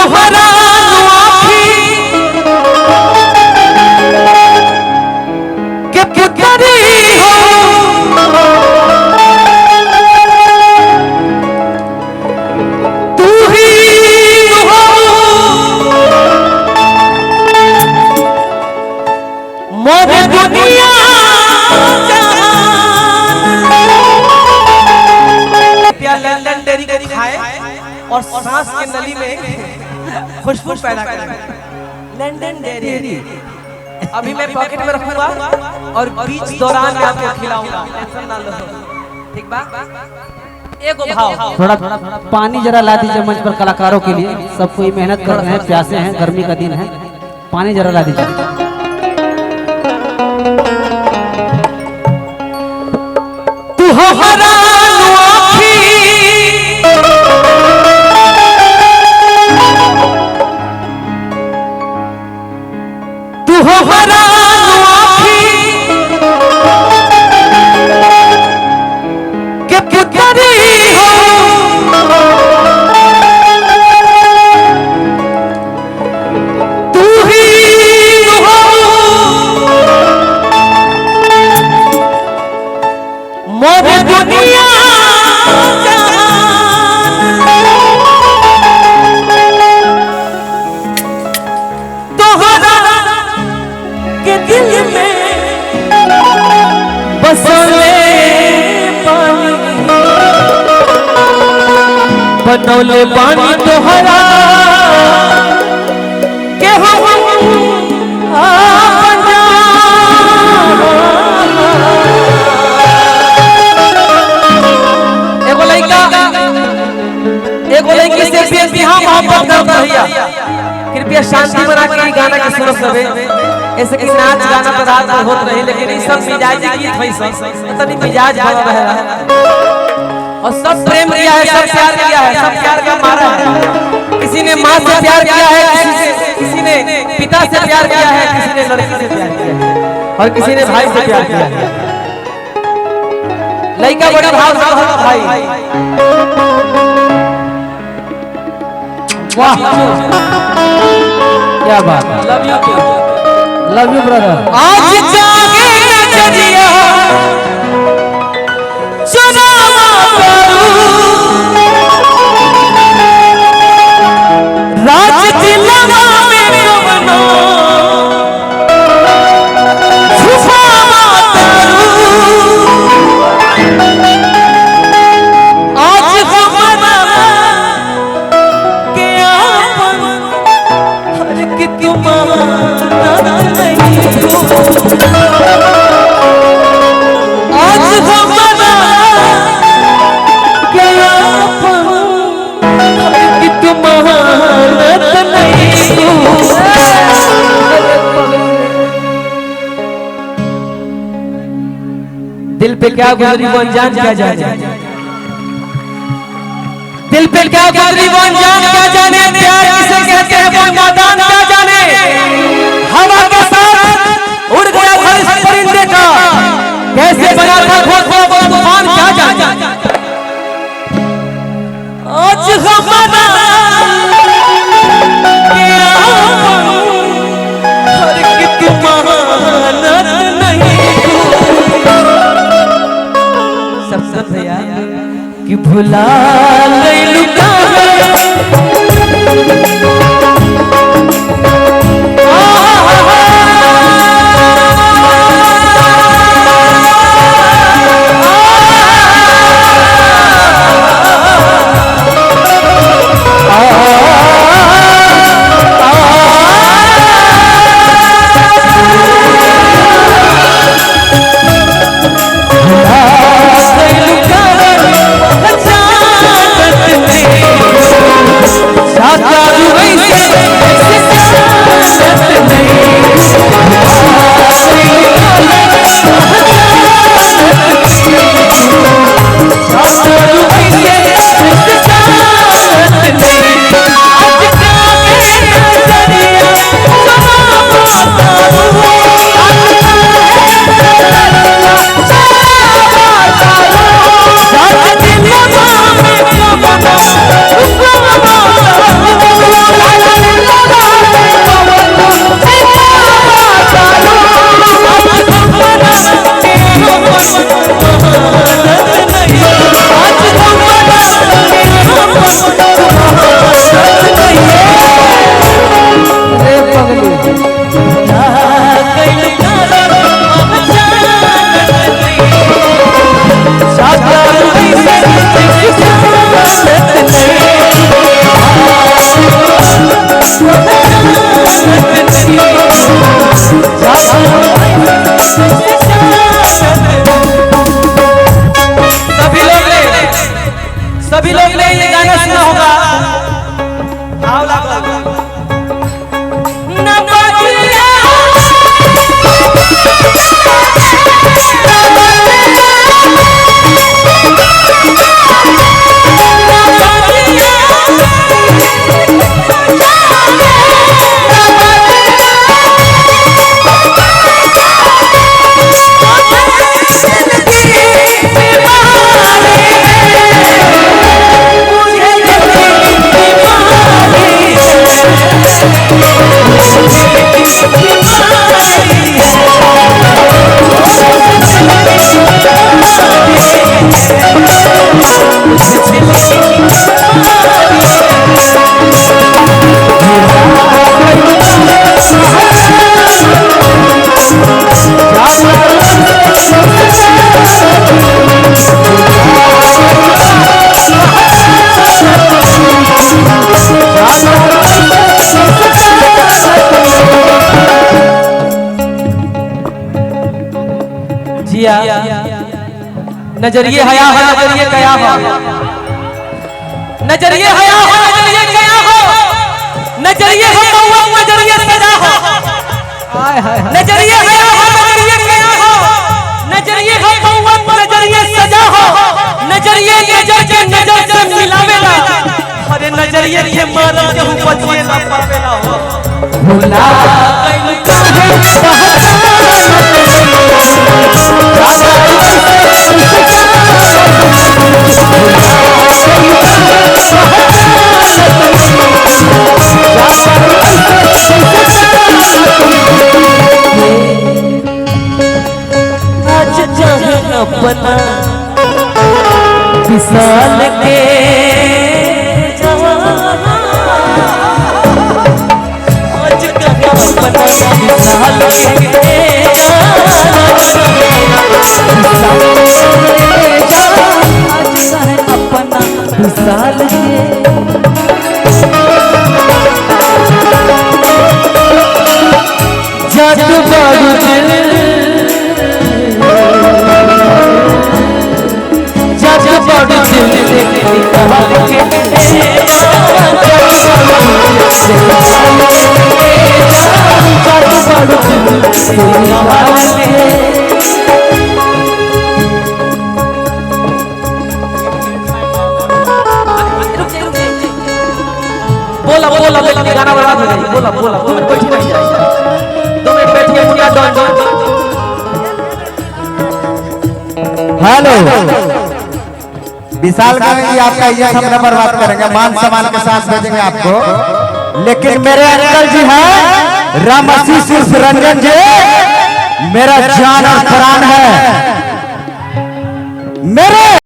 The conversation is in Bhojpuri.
हमारा आँखी के पुतरी हो तू ही हो मोर दुनिया लंदन डेरी को खाए और सांस के नली में खुशबू पैदा करे लंदन डेरी। अभी मैं पॉकेट में रखूंगा और बीच दौरान में आपको खिलाऊंगा, टेंशन ना लो, ठीक बा? एगो भाव थोड़ा पानी जरा ला दीजिए मंच पर कलाकारों के लिए, सब कोई मेहनत कर रहे हैं, प्यासे हैं, गर्मी का दिन है, पानी जरा ला दीजिए। तू हमारा हमारा आँखी के पुतरी हो तू ही हो मोर दुनिया के दिल में बसोले पानी बनौले पानी तोहरा के हम एगो लड़की से बेइंतहा मोहब्बत करता भैया, कृपया शांति बना के गाना के सुनो सबे। ऐसे कि नाच गाना तो रात में होत रही, लेकिन ये सब मिजाजी गीत है, सब तनी मिजाज बना रहा है और सब प्रेम किया है, सब प्यार किया है, सब प्यार का मारा है। किसी ने माँ से प्यार किया है, किसी ने पिता से प्यार किया है, किसी ने लड़की से प्यार किया है और किसी ने भाई से प्यार किया है। लड़का बड़ा भाव से भाई वाह क्या बात, love you too, love you brother. आज जागे नजरिया चुनावा करूं राज दिलवा में कवनो छुपावा करूं आज हमारा के आपन हर की तुम्हारा आज हमारा क्या कि तुम्हारा नहीं दिल पे क्या गुजरी वो अनजान क्या जाने, दिल पे क्या गुजरी वो अनजान क्या जाने, प्यार किसे कहते हैं वो नादान क्या जाने। हवा के साथ उड़ गया था इस परिंदे का, कैसे बना था घोंसला वो तूफान क्या जाने। आज हमारा क्या हर की तुम्हारा नहीं सब भैया कि भुला नहीं लुका भाव लागो न बाजिया नजरिए हया हो नजरिए कया हो नजरिए हया हो नजरिए कया हो नजरिए हो नजरिए सजा हो नजरिए हया हो नजरिए कया हो नजरिए हो नजरिए सजा हो नजरिए नजर के नजर से मिलावेला अरे नजरिए के मारा केहू बचिए ना पावेला हो भुला गइल काहे अपना विशाल के आज अपना विशाल अपना विशाल जग बड़ बोला बोला बोला गाना बर्बाद हो जाएगी बोला बोला 2 मिनट बैठी रह जाए 2 मिनट बैठिए मुनिया डॉन हेलो विशाल का आपका इज्जत हम बर्बाद करेंगे मान सम्मान के साथ भेजेंगे आपको लेकिन मेरे अंकल जी हैं रामसी सिर्फ रंजन जी मेरा जान और प्राण है मेरे